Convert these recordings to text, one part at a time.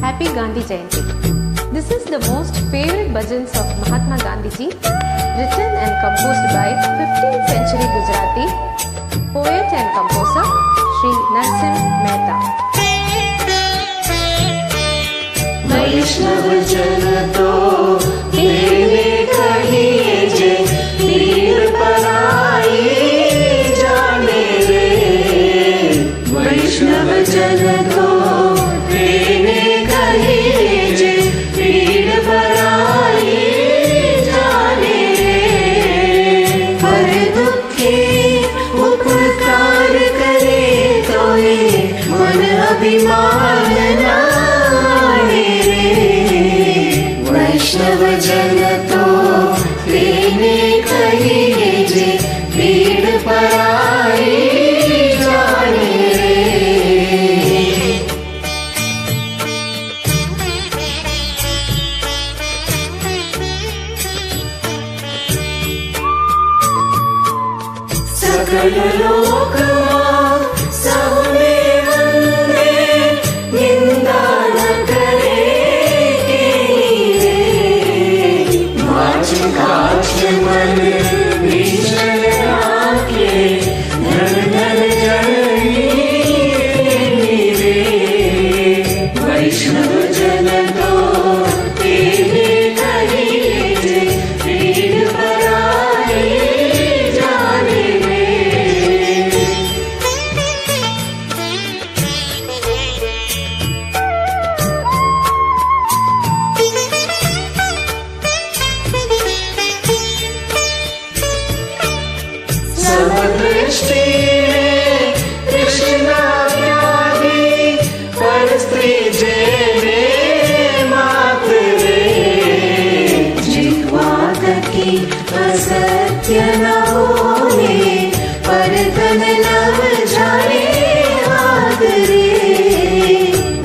Happy Gandhi Jayanti. This is the most favorite bhajans of Mahatma Gandhi ji, written and composed by 15th century Gujarati poet and composer Sri Narsim Mehta. वैष्णव जन तो तेरे कहिए जे पीर पराई जाने रे। वैष्णव जन तो तेरे कहिए जे पीर पराई जाने रे। पर दुखे उपकार करे तो ये मन अभिमान ना वैष्णव जन तो तेने कहिए जे पीर पराई जाने रे। सकल लोक सबने वंदे निंदा न करे मन विचल आके धन धन जननी रे। वैष्णव जन तो तेरे कहिए जे पीर पराई जाने रे। समदृष्टि कृष्णा व्याधि पर स्त्री जेने मात रे। जिह्वा की असत्य न होने पर तन लव जाए हाथ रे।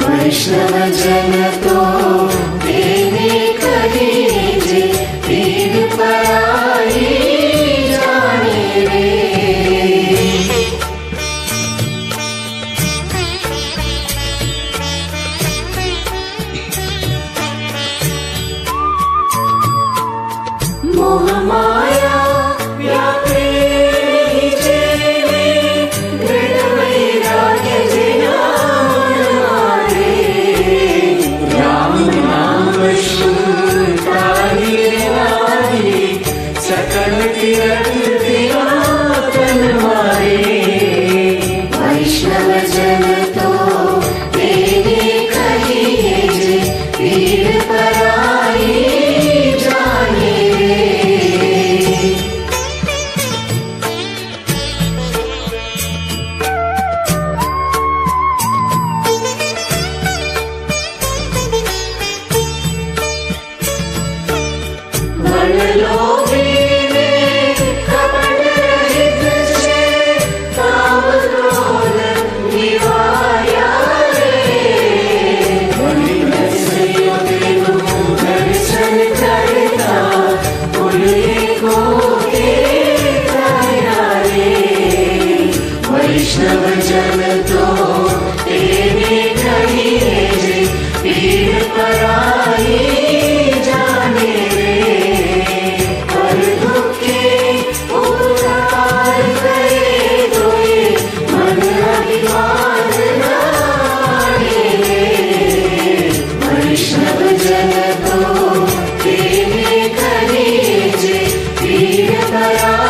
वैष्णव जन तो तेने कहिए जे पीर पराई जाने रे। मोह माया व्यापे ही जेने दृढ़ वैराग्य जिना मारे। राम नाम शुद्ध आदि सकल तीर्थ तिरातन मारे। वैष्णव जन तो तेरे कहिए जे पीर पराई जाने रे। मन लोभी ने कपट रहित छे काम क्रोध निवार्या रे। वही नरसिंह देव दर्शन करता पुण्य को देखा रे। वैष्णव जन तो तेरे कहिए जे पीर पराई जाने रे। पर दुखे उपकार करे तो ये मन अभिमान ना रे। वैष्णव जन तो तेरे कहिए जे पीर पराई